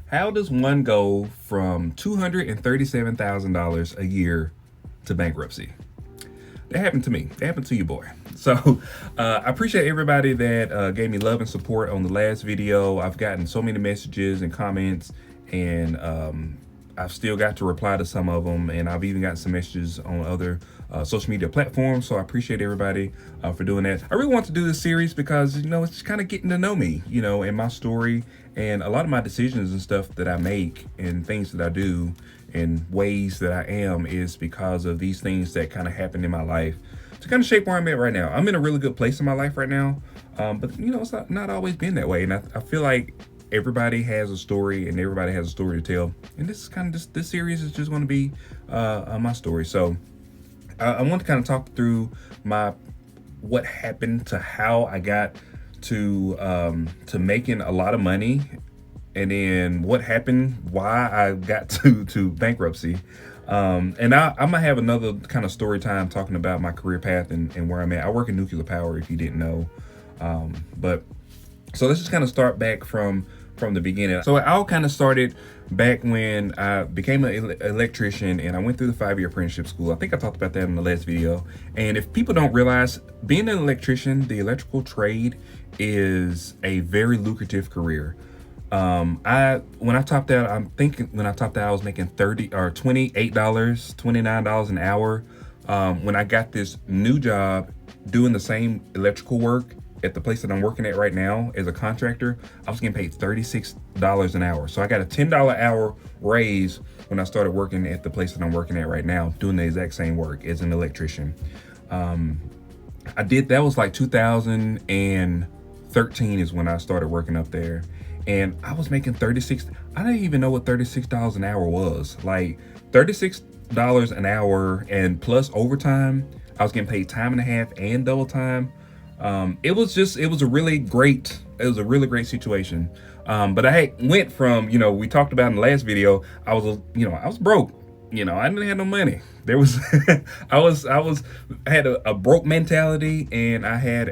How does one go from $237,000 a year to bankruptcy? That happened to me. That happened to you, boy. So I appreciate everybody that gave me love and support on the last video. I've gotten so many messages and comments, and I've still got to reply to some of them, and I've even gotten some messages on other social media platforms. So I appreciate everybody for doing that. I really want to do this series because, it's just kind of getting to know me, and my story, and a lot of my decisions and stuff that I make and things that I do and ways that I am is because of these things that kind of happened in my life to kind of shape where I'm at right now. I'm in a really good place in my life right now, but it's not always been that way, and I feel like everybody has a story and everybody has a story to tell, and this is kind of this series is just going to be my story. So I want to kind of talk through what happened to how I got to making a lot of money, and then what happened, why I got to bankruptcy. And I'm gonna have another kind of story time talking about my career path and where I'm at. I work in nuclear power, if you didn't know. But so let's just kind of start back from the beginning. So it all kind of started back when I became an electrician, and I went through the 5-year apprenticeship school. I think I talked about that in the last video. And if people don't realize, being an electrician, the electrical trade is a very lucrative career. When I topped out, I was making $28, $29 an hour. When I got this new job doing the same electrical work at the place that I'm working at right now as a contractor, I was getting paid $36 an hour. So I got a $10 hour raise when I started working at the place that I'm working at right now, doing the exact same work as an electrician. That was like 2013 is when I started working up there. And I was making I didn't even know what $36 an hour was. Like $36 an hour and plus overtime. I was getting paid time and a half and double time. It was a really great situation. But I went from, we talked about in the last video, I was broke. I didn't have no money. There was, I had a broke mentality, and I had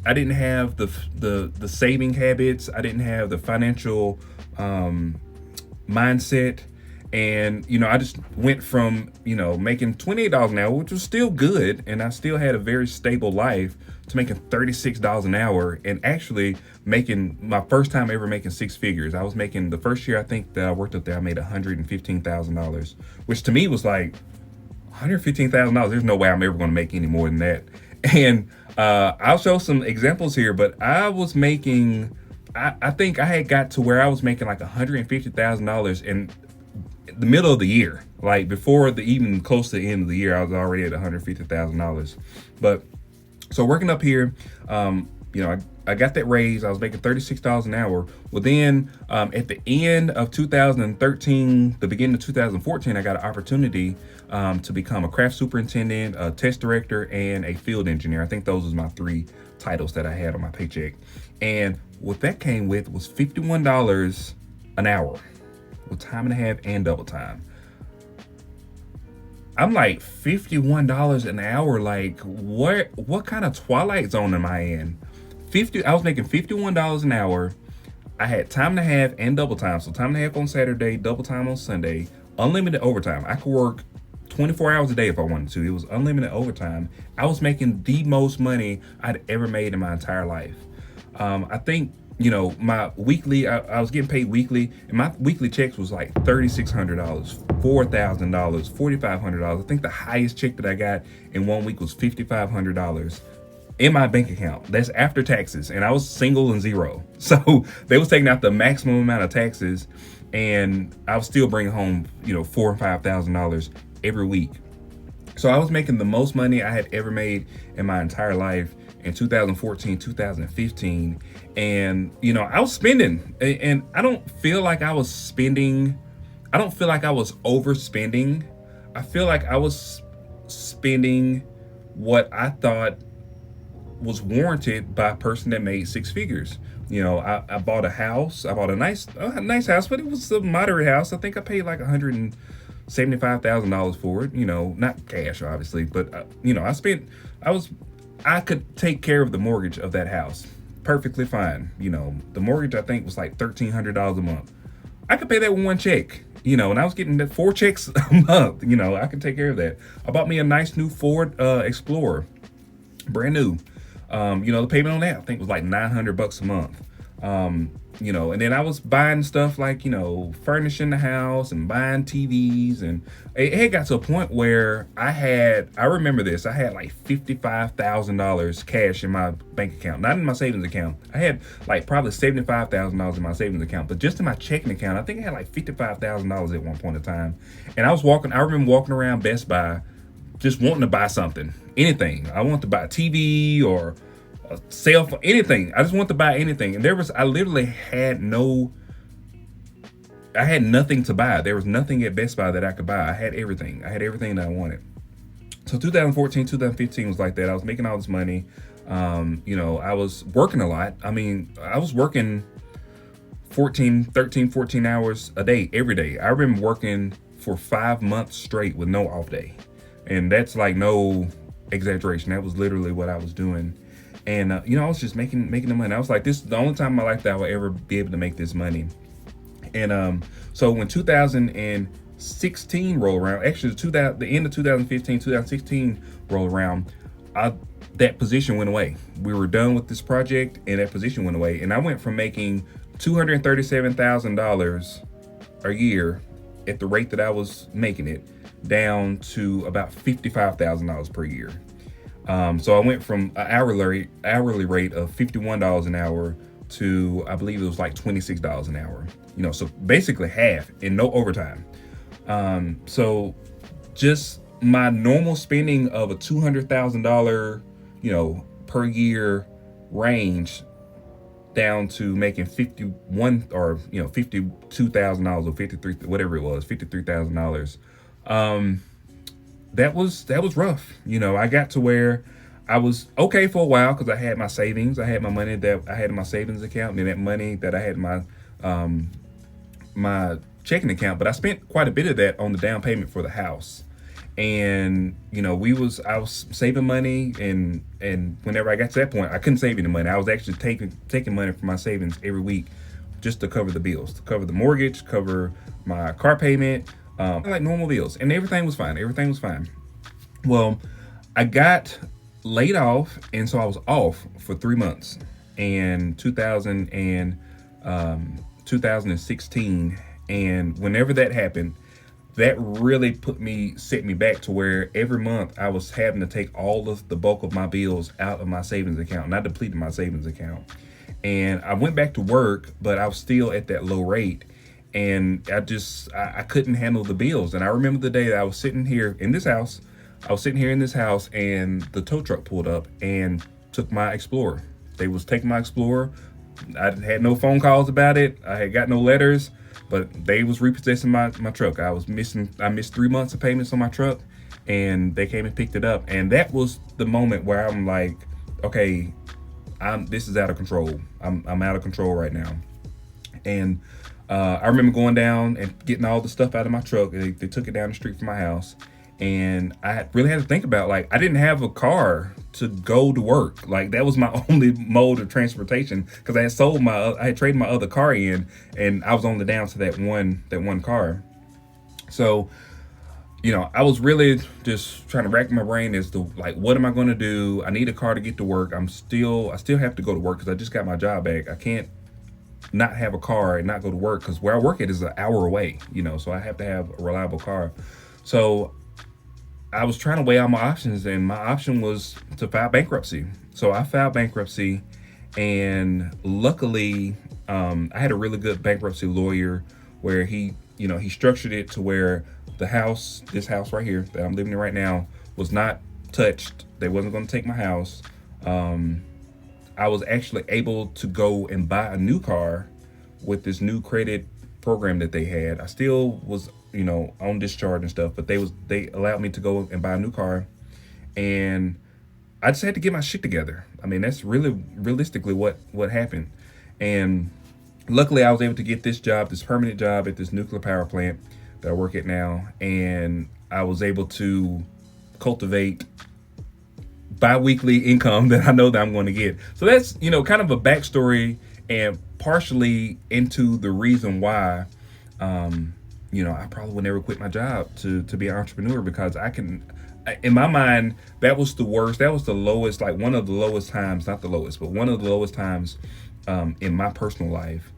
I didn't have the saving habits. I didn't have the financial mindset. And, I just went from, making $28 an hour, which was still good, and I still had a very stable life, to making $36 an hour, and actually making my first time ever making six figures. I was making, the first year I think that I worked up there, I made $115,000, which to me was like, $115,000, there's no way I'm ever going to make any more than that. And I'll show some examples here, but I was making, I think I had got to where I was making like $150,000 in the middle of the year. Like before even close to the end of the year, I was already at $150,000. But so working up here, I got that raise. I was making $36 an hour. Well, then at the end of 2013, the beginning of 2014, I got an opportunity to become a craft superintendent, a test director, and a field engineer. I think those was my 3 titles that I had on my paycheck. And what that came with was $51 an hour with time and a half and double time. I'm like, $51 an hour, like what kind of Twilight Zone am I in? I was making $51 an hour. I had time and a half and double time. So time and a half on Saturday, double time on Sunday, unlimited overtime. I could work 24 hours a day if I wanted to. It was unlimited overtime. I was making the most money I'd ever made in my entire life. I think, my weekly, I was getting paid weekly, and my weekly checks was like $3,600, $4,000, $4,500. I think the highest check that I got in one week was $5,500 in my bank account. That's after taxes, and I was single and zero. So they was taking out the maximum amount of taxes, and I was still bringing home, $4,000 and $5,000 every week. So I was making the most money I had ever made in my entire life in 2014, 2015. And, I was spending, and I don't feel like I was spending. I don't feel like I was overspending. I feel like I was spending what I thought was warranted by a person that made 6 figures. I bought a house. I bought a nice house, but it was a moderate house. I think I paid like $175,000 for it. Not cash, obviously, but I could take care of the mortgage of that house. perfectly fine. The mortgage I think was like $1,300 a month. I could pay that with one check. And I was getting that 4 checks a month. I could take care of that. I bought me a nice new Ford Explorer, brand new. The payment on that I think was like $900 a month. And then I was buying stuff like, furnishing the house and buying TVs. And it had got to a point where I remember this, I had like $55,000 cash in my bank account, not in my savings account. I had like probably $75,000 in my savings account, but just in my checking account, I think I had like $55,000 at one point in time. And I remember walking around Best Buy, just wanting to buy something, anything. I wanted to buy a TV or a cell phone, anything. I just wanted to buy anything. And I literally had nothing to buy. There was nothing at Best Buy that I could buy. I had everything. I had everything that I wanted. So 2014, 2015 was like that. I was making all this money. I was working a lot. I was working 14 hours a day, every day. I remember working for 5 months straight with no off day. And that's like no exaggeration. That was literally what I was doing. And, I was just making the money. I was like, this is the only time in my life that I will ever be able to make this money. And so when 2016 rolled around, actually the end of 2015, 2016 rolled around, that position went away. We were done with this project and that position went away. And I went from making $237,000 a year at the rate that I was making it down to about $55,000 per year. So I went from an hourly rate of $51 an hour to, I believe it was like $26 an hour. So basically half and no overtime. So just my normal spending of a $200,000, per year range down to making $51 or $52,000 or $53,000. That was rough. I got to where I was okay for a while because I had my savings. I had my money that I had in my savings account, and that money that I had in my checking account. But I spent quite a bit of that on the down payment for the house. And I was saving money, and whenever I got to that point, I couldn't save any money. I was actually taking money from my savings every week just to cover the bills, to cover the mortgage, cover my car payment, like normal bills, and everything was fine. Well, I got laid off, and so I was off for 3 months in 2016. And whenever that happened, that really set me back to where every month I was having to take all of the bulk of my bills out of my savings account, and I depleted my savings account. And I went back to work, but I was still at that low rate. And I couldn't handle the bills. And I remember the day that I was sitting here in this house, and the tow truck pulled up and took my Explorer. They was taking my Explorer. I had no phone calls about it. I had got no letters, but they was repossessing my truck. I missed 3 months of payments on my truck, and they came and picked it up. And that was the moment where I'm like, okay, this is out of control. I'm out of control right now. And I remember going down and getting all the stuff out of my truck. They took it down the street from my house. And I really had to think about, like, I didn't have a car to go to work. Like, that was my only mode of transportation, because I had traded my other car in, and I was only down to that one car. So, I was really just trying to rack my brain as to, like, what am I going to do? I need a car to get to work. I still have to go to work because I just got my job back. I can't not have a car and not go to work, because where I work at is an hour away, so I have to have a reliable car. So I was trying to weigh out my options, and my option was to file bankruptcy. So I filed bankruptcy, and luckily, I had a really good bankruptcy lawyer where he structured it to where this house right here that I'm living in right now, was not touched. They wasn't going to take my house. I was actually able to go and buy a new car with this new credit program that they had. I still was on discharge and stuff, but they allowed me to go and buy a new car, and I just had to get my shit together. That's really realistically what happened. And luckily I was able to get this permanent job at this nuclear power plant that I work at now, and I was able to cultivate bi-weekly income that I know that I'm going to get. So that's, kind of a backstory and partially into the reason why, I probably would never quit my job to be an entrepreneur, because in my mind, that was the worst. That was the lowest, like one of the lowest times, not the lowest, but one of the lowest times in my personal life,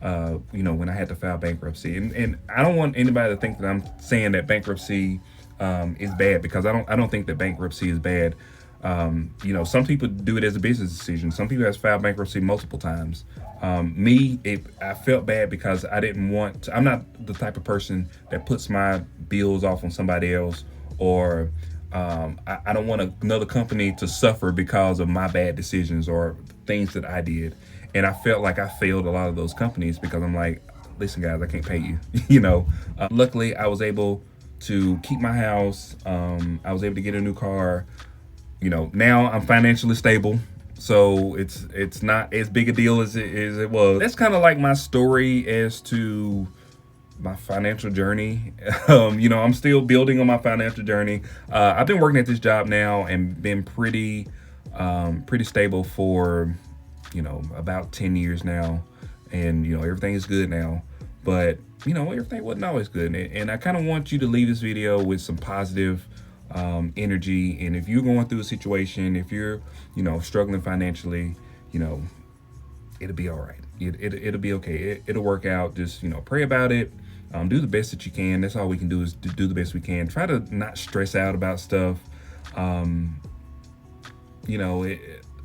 when I had to file bankruptcy. And I don't want anybody to think that I'm saying that bankruptcy is bad, because I don't think that bankruptcy is bad. Some people do it as a business decision. Some people have filed bankruptcy multiple times. I felt bad because I didn't want to, I'm not the type of person that puts my bills off on somebody else, or I don't want another company to suffer because of my bad decisions or things that I did. And I felt like I failed a lot of those companies, because I'm like, listen, guys, I can't pay you. Luckily, I was able to keep my house. I was able to get a new car. Now I'm financially stable, so it's not as big a deal as it was. That's kind of like my story as to my financial journey. I'm still building on my financial journey. I've been working at this job now and been pretty stable for about 10 years now, and everything is good now. But everything wasn't always good, and I kind of want you to leave this video with some positive energy. And if you're going through a situation, if you're struggling financially, it'll be all right. It'll be okay. It'll work out. Just pray about it. Do the best that you can. That's all we can do, is do the best we can. Try to not stress out about stuff.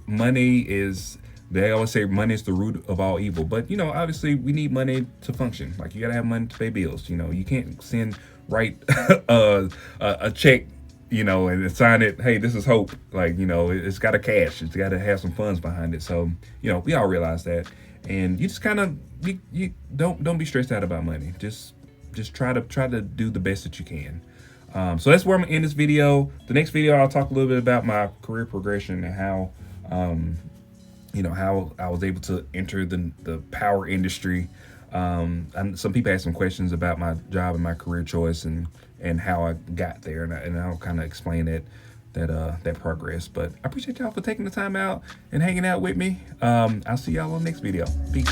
Money is, they always say money is the root of all evil, but obviously we need money to function. Like, you gotta have money to pay bills. You can't write a check, and sign it, hey, this is hope. Like, it's got to cash. It's got to have some funds behind it. So, we all realize that. And you just kind of, you don't be stressed out about money. Just try to do the best that you can. So that's where I'm gonna end this video. The next video, I'll talk a little bit about my career progression and how, how I was able to enter the power industry. And some people asked some questions about my job and my career choice and how I got there, and I'll kind of explain that progress. But I appreciate y'all for taking the time out and hanging out with me. I'll see y'all on the next video. Peace.